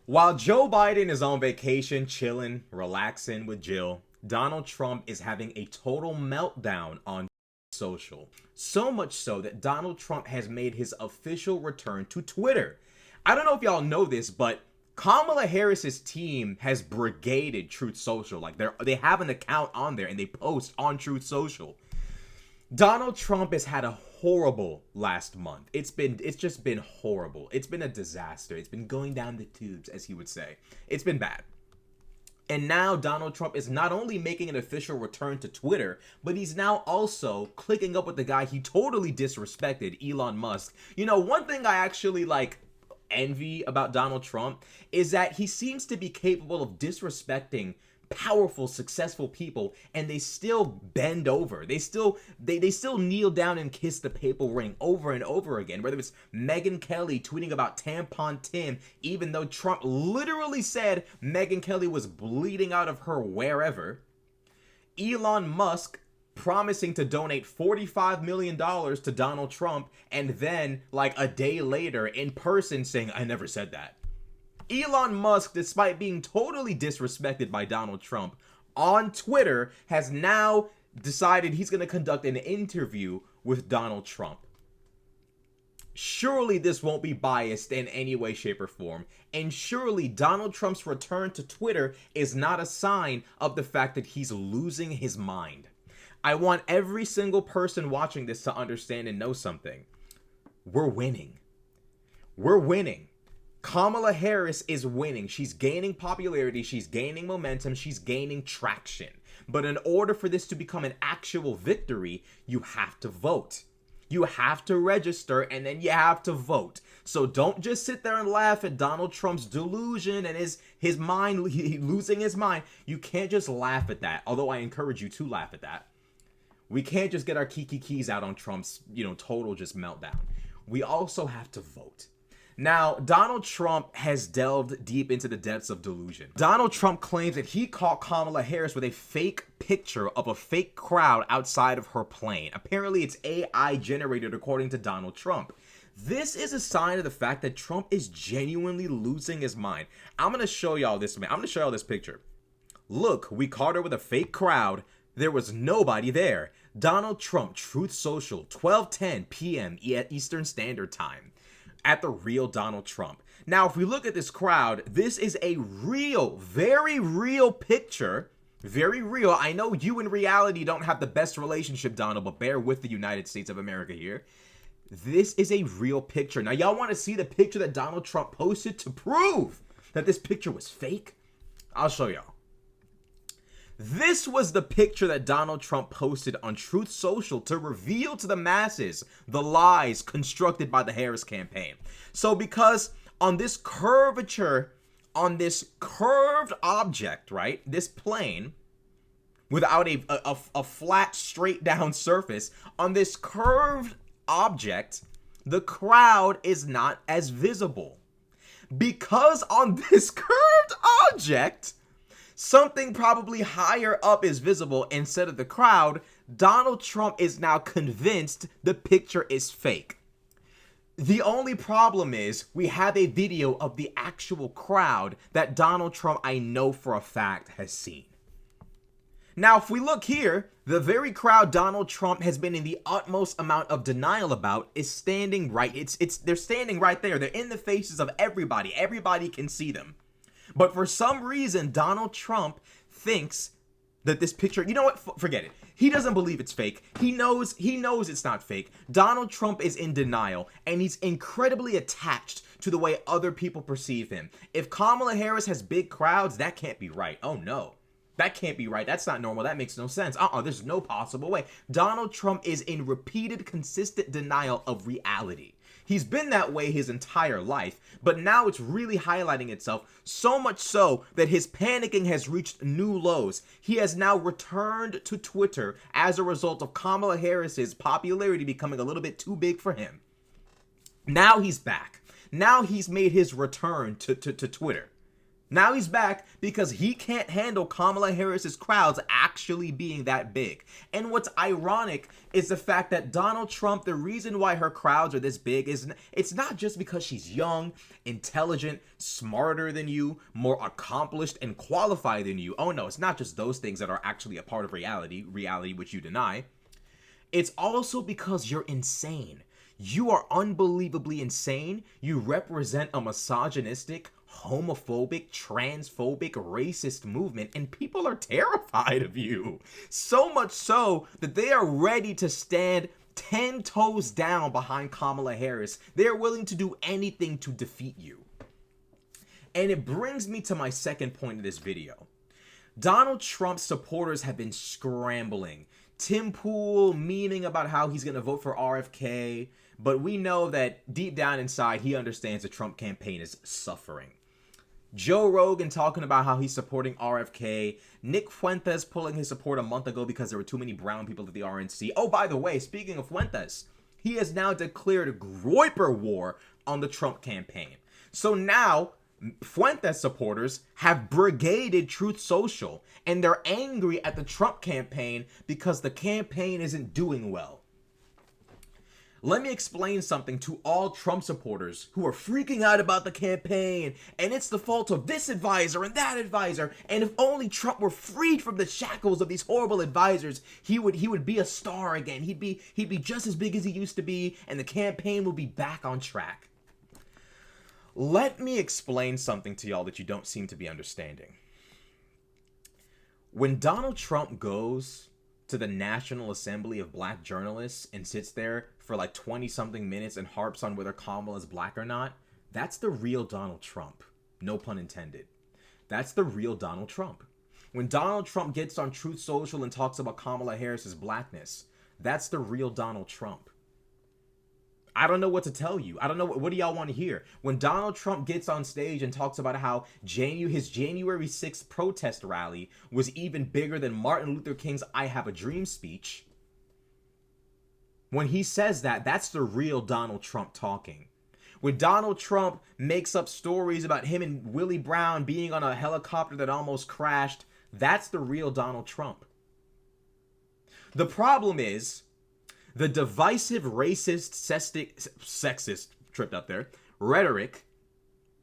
While Joe Biden is on vacation, chilling, relaxing with Jill, Donald Trump is having a total meltdown on social. So much so that Donald Trump has made his official return to Twitter. I don't know if y'all know this, but Kamala Harris's team has brigaded Truth Social. Like they have an account on there and they post on Truth Social. Donald Trump has had a horrible last month. It's just been horrible. It's been a disaster. It's been going down the tubes, as he would say. It's been bad. And now Donald Trump is not only making an official return to Twitter, but he's now also clicking up with the guy he totally disrespected, Elon Musk. You know, one thing I actually envy about Donald Trump is that he seems to be capable of disrespecting powerful, successful people, and they still bend over. They still kneel down and kiss the papal ring over and over again. Whether it's Megyn Kelly tweeting about Tampon Tim, even though Trump literally said Megyn Kelly was bleeding out of her wherever. Elon Musk promising to donate $45 million to Donald Trump, and then a day later in person saying, "I never said that." Elon Musk, despite being totally disrespected by Donald Trump on Twitter, has now decided he's going to conduct an interview with Donald Trump. Surely this won't be biased in any way, shape, or form. And surely Donald Trump's return to Twitter is not a sign of the fact that he's losing his mind. I want every single person watching this to understand and know something. We're winning. We're winning. Kamala Harris is winning. She's gaining popularity. She's gaining momentum. She's gaining traction. But in order for this to become an actual victory, you have to vote. You have to register, and then you have to vote. So don't just sit there and laugh at Donald Trump's delusion and his mind, losing his mind. You can't just laugh at that, although I encourage you to laugh at that. We can't just get our keys out on Trump's, total just meltdown. We also have to vote. Now, Donald Trump has delved deep into the depths of delusion. Donald Trump claims that he caught Kamala Harris with a fake picture of a fake crowd outside of her plane. Apparently, it's AI generated, according to Donald Trump. This is a sign of the fact that Trump is genuinely losing his mind. I'm going to show y'all this, man. I'm going to show y'all this picture. Look, we caught her with a fake crowd. There was nobody there. Donald Trump, Truth Social, 12:10 p.m. Eastern Standard Time. At the real Donald Trump. Now, if we look at this crowd, this is a real, very real picture. Very real. I know you in reality don't have the best relationship, Donald, but bear with the United States of America here. This is a real picture. Now, y'all want to see the picture that Donald Trump posted to prove that this picture was fake? I'll show y'all. This was the picture that Donald Trump posted on Truth Social to reveal to the masses the lies constructed by the Harris campaign. So because on this curvature, on this curved object, right, this plane, without a flat, straight down surface, on this curved object, the crowd is not as visible. Because on this curved object, something probably higher up is visible instead of the crowd, Donald Trump is now convinced the picture is fake. The only problem is we have a video of the actual crowd that Donald Trump, I know for a fact, has seen. Now, if we look here, the very crowd Donald Trump has been in the utmost amount of denial about is standing right. They're standing right there. They're in the faces of everybody. Everybody can see them. But for some reason, Donald Trump thinks that this picture, you know what? Forget it. He doesn't believe it's fake. He knows it's not fake. Donald Trump is in denial, and he's incredibly attached to the way other people perceive him. If Kamala Harris has big crowds, that can't be right. Oh no. That can't be right. That's not normal. That makes no sense. There's no possible way. Donald Trump is in repeated, consistent denial of reality. He's been that way his entire life, but now it's really highlighting itself, so much so that his panicking has reached new lows. He has now returned to Twitter as a result of Kamala Harris's popularity becoming a little bit too big for him. Now he's back. Now he's made his return to Twitter. Now he's back because he can't handle Kamala Harris's crowds actually being that big. And what's ironic is the fact that Donald Trump, the reason why her crowds are this big is it's not just because she's young, intelligent, smarter than you, more accomplished and qualified than you. Oh no, it's not just those things that are actually a part of reality which you deny. It's also because you're insane. You are unbelievably insane. You represent a misogynistic, homophobic, transphobic, racist movement, and people are terrified of you. So much so that they are ready to stand 10 toes down behind Kamala Harris. They're willing to do anything to defeat you. And it brings me to my second point of this video. Donald Trump's supporters have been scrambling. Tim Pool memeing about how he's going to vote for RFK, but we know that deep down inside, he understands the Trump campaign is suffering. Joe Rogan talking about how he's supporting RFK. Nick Fuentes pulling his support a month ago because there were too many brown people at the RNC. Oh, by the way, speaking of Fuentes, he has now declared a Groyper war on the Trump campaign. So now Fuentes supporters have brigaded Truth Social, and they're angry at the Trump campaign because the campaign isn't doing well. Let me explain something to all Trump supporters who are freaking out about the campaign, and it's the fault of this advisor and that advisor, and if only Trump were freed from the shackles of these horrible advisors, he would be a star again. He'd be just as big as he used to be, and the campaign would be back on track. Let me explain something to y'all that you don't seem to be understanding. When Donald Trump goes to the National Assembly of Black Journalists and sits there for like 20-something minutes and harps on whether Kamala is black or not, that's the real Donald Trump. No pun intended. That's the real Donald Trump. When Donald Trump gets on Truth Social and talks about Kamala Harris's blackness, that's the real Donald Trump. I don't know what to tell you. I don't know. What do y'all want to hear? When Donald Trump gets on stage and talks about how his January 6th protest rally was even bigger than Martin Luther King's I Have a Dream speech, when he says that, that's the real Donald Trump talking. When Donald Trump makes up stories about him and Willie Brown being on a helicopter that almost crashed, that's the real Donald Trump. The problem is, the divisive, racist, sexist, tripped up there, rhetoric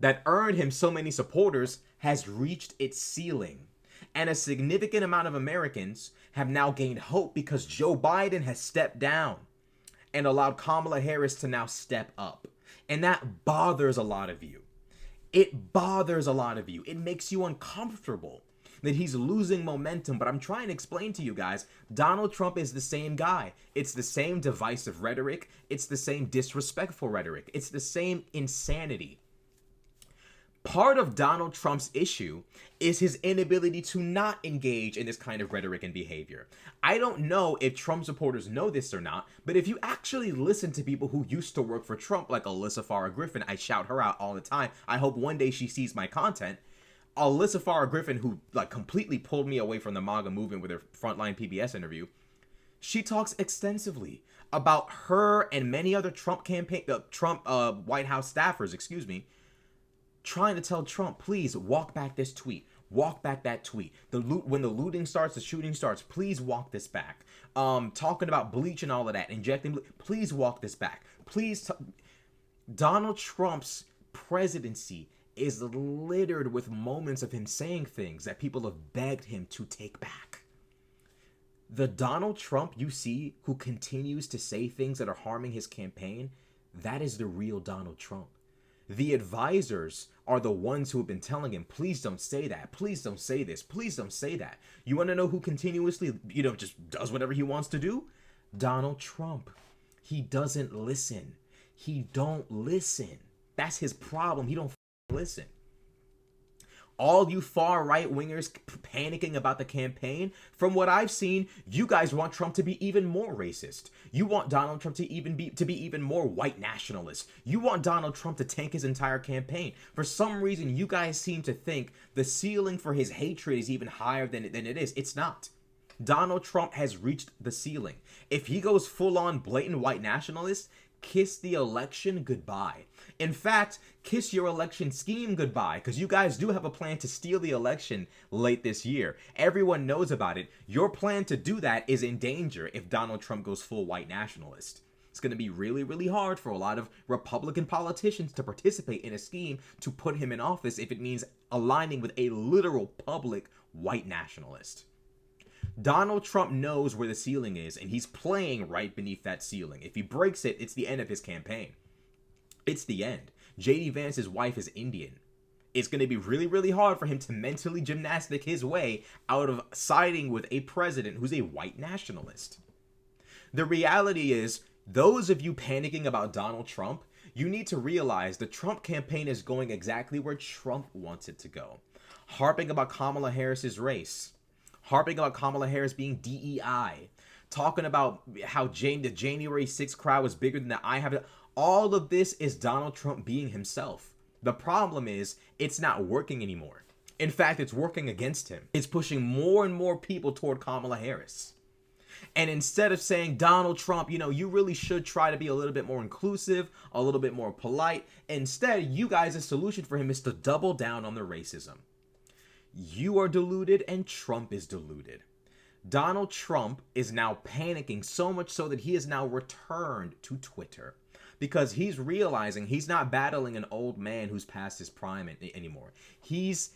that earned him so many supporters has reached its ceiling. And a significant amount of Americans have now gained hope because Joe Biden has stepped down and allowed Kamala Harris to now step up. And that bothers a lot of you. It bothers a lot of you. It makes you uncomfortable that he's losing momentum, but I'm trying to explain to you guys, Donald Trump is the same guy. It's the same divisive rhetoric. It's the same disrespectful rhetoric. It's the same insanity. Part of Donald Trump's issue is his inability to not engage in this kind of rhetoric and behavior. I don't know if Trump supporters know this or not, but if you actually listen to people who used to work for Trump, like Alyssa Farah Griffin, I shout her out all the time. I hope one day she sees my content. Alyssa Farah Griffin, who like completely pulled me away from the MAGA movement with her Frontline PBS interview, she talks extensively about her and many other Trump White House staffers, trying to tell Trump, please walk back this tweet, walk back that tweet. When the looting starts, the shooting starts, please walk this back. Talking about bleach and all of that, injecting, please walk this back. Donald Trump's presidency is littered with moments of him saying things that people have begged him to take back. The Donald Trump you see who continues to say things that are harming his campaign, that is the real Donald Trump. The advisors are the ones who have been telling him, please don't say that, please don't say this, please don't say that. You want to know who continuously, just does whatever he wants to do? Donald Trump. He doesn't listen. He don't listen. That's his problem. He don't listen. All you far right wingers panicking about the campaign, from what I've seen, you guys want Trump to be even more racist. You want Donald Trump to be even more white nationalist. You want Donald Trump to tank his entire campaign. For some reason, you guys seem to think the ceiling for his hatred is even higher than it is. It's not. Donald Trump has reached the ceiling. If he goes full on blatant white nationalist, kiss the election goodbye. In fact, kiss your election scheme goodbye, because you guys do have a plan to steal the election late this year. Everyone knows about it. Your plan to do that is in danger if Donald Trump goes full white nationalist. It's going to be really, really hard for a lot of Republican politicians to participate in a scheme to put him in office if it means aligning with a literal public white nationalist. Donald Trump knows where the ceiling is, and he's playing right beneath that ceiling. If he breaks it, it's the end of his campaign. It's the end. J.D. Vance's wife is Indian. It's going to be really, really hard for him to mentally gymnastic his way out of siding with a president who's a white nationalist. The reality is, those of you panicking about Donald Trump, you need to realize the Trump campaign is going exactly where Trump wants it to go. Harping about Kamala Harris's race. Harping about Kamala Harris being DEI. Talking about how the January 6th crowd was bigger than the I have. All of this is Donald Trump being himself. The problem is, it's not working anymore. In fact, it's working against him. It's pushing more and more people toward Kamala Harris. And instead of saying, Donald Trump, you really should try to be a little bit more inclusive, a little bit more polite. Instead, you guys' solution for him is to double down on the racism. You are deluded and Trump is deluded. Donald Trump is now panicking so much so that he has now returned to Twitter. Because he's realizing he's not battling an old man who's past his prime anymore. He's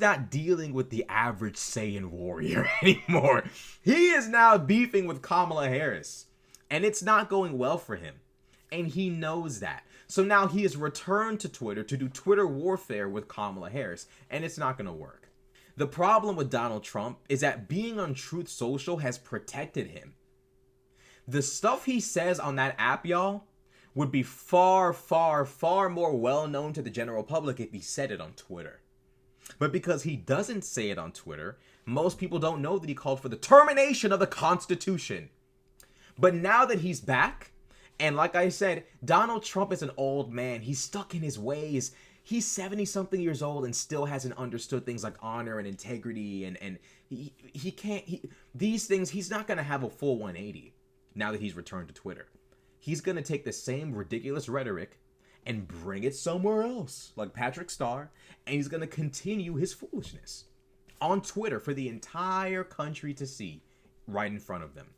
not dealing with the average Saiyan warrior anymore. He is now beefing with Kamala Harris. And it's not going well for him. And he knows that. So now he has returned to Twitter to do Twitter warfare with Kamala Harris. And it's not going to work. The problem with Donald Trump is that being on Truth Social has protected him. The stuff he says on that app, y'all, would be far, far, far more well known to the general public if he said it on Twitter. But because he doesn't say it on Twitter, most people don't know that he called for the termination of the Constitution. But now that he's back, and like I said, Donald Trump is an old man. He's stuck in his ways. He's 70-something years old and still hasn't understood things like honor and integrity. And he can't, these things, he's not going to have a full 180 now that he's returned to Twitter. He's going to take the same ridiculous rhetoric and bring it somewhere else, like Patrick Starr, and he's going to continue his foolishness on Twitter for the entire country to see right in front of them.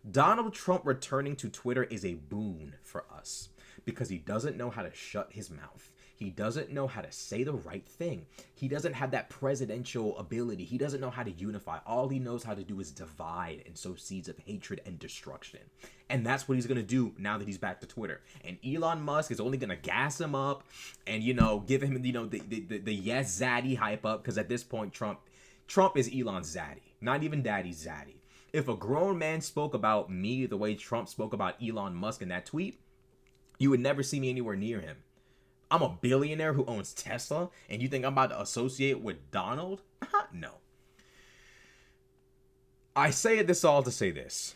Donald Trump returning to Twitter is a boon for us because he doesn't know how to shut his mouth. He doesn't know how to say the right thing. He doesn't have that presidential ability. He doesn't know how to unify. All he knows how to do is divide and sow seeds of hatred and destruction. And that's what he's going to do now that he's back to Twitter. And Elon Musk is only going to gas him up and, give him, the yes zaddy hype up. Because at this point, Trump is Elon's zaddy, not even daddy's zaddy. If a grown man spoke about me the way Trump spoke about Elon Musk in that tweet, you would never see me anywhere near him. I'm a billionaire who owns Tesla, and you think I'm about to associate with Donald? No. I say this all to say this.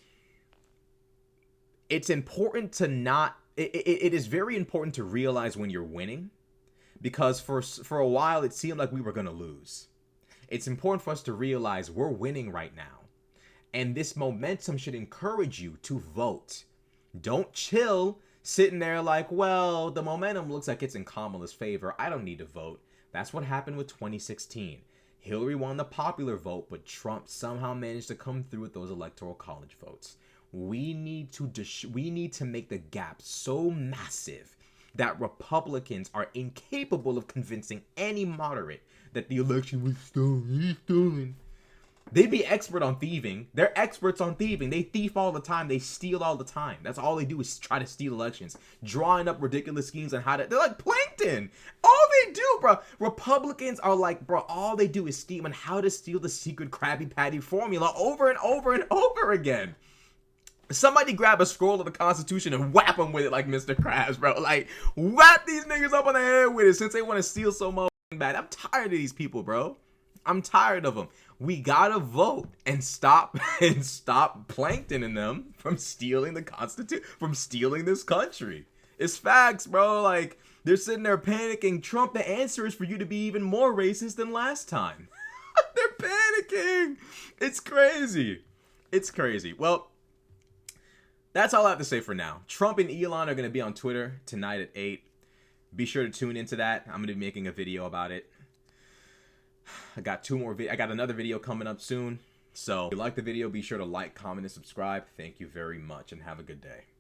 It's important to not... It is very important to realize when you're winning, because for a while it seemed like we were going to lose. It's important for us to realize we're winning right now. And this momentum should encourage you to vote. Don't chill sitting there like, well, the momentum looks like it's in Kamala's favor. I don't need to vote. That's what happened with 2016. Hillary won the popular vote, but Trump somehow managed to come through with those electoral college votes. We need to make the gap so massive that Republicans are incapable of convincing any moderate that the election was stolen. They'd be expert on thieving. They're experts on thieving. They thief all the time. They steal all the time. That's all they do is try to steal elections. Drawing up ridiculous schemes on how to... They're like plankton. All they do, bro. Republicans are like, bro, all they do is scheme on how to steal the secret Krabby Patty formula over and over and over again. Somebody grab a scroll of the Constitution and whap them with it like Mr. Krabs, bro. Like, whap these niggas up on the head with it since they want to steal so much bad. I'm tired of these people, bro. I'm tired of them. We gotta vote and stop Plankton and them from stealing the Constitution, from stealing this country. It's facts, bro. Like, they're sitting there panicking. Trump, the answer is for you to be even more racist than last time. They're panicking. It's crazy. It's crazy. Well, That's all I have to say for now. Trump and Elon are going to be on Twitter tonight at 8. Be sure to tune into that. I'm going to be making a video about it. I got another video coming up soon. So if you like the video, be sure to like, comment, and subscribe. Thank you very much, and have a good day.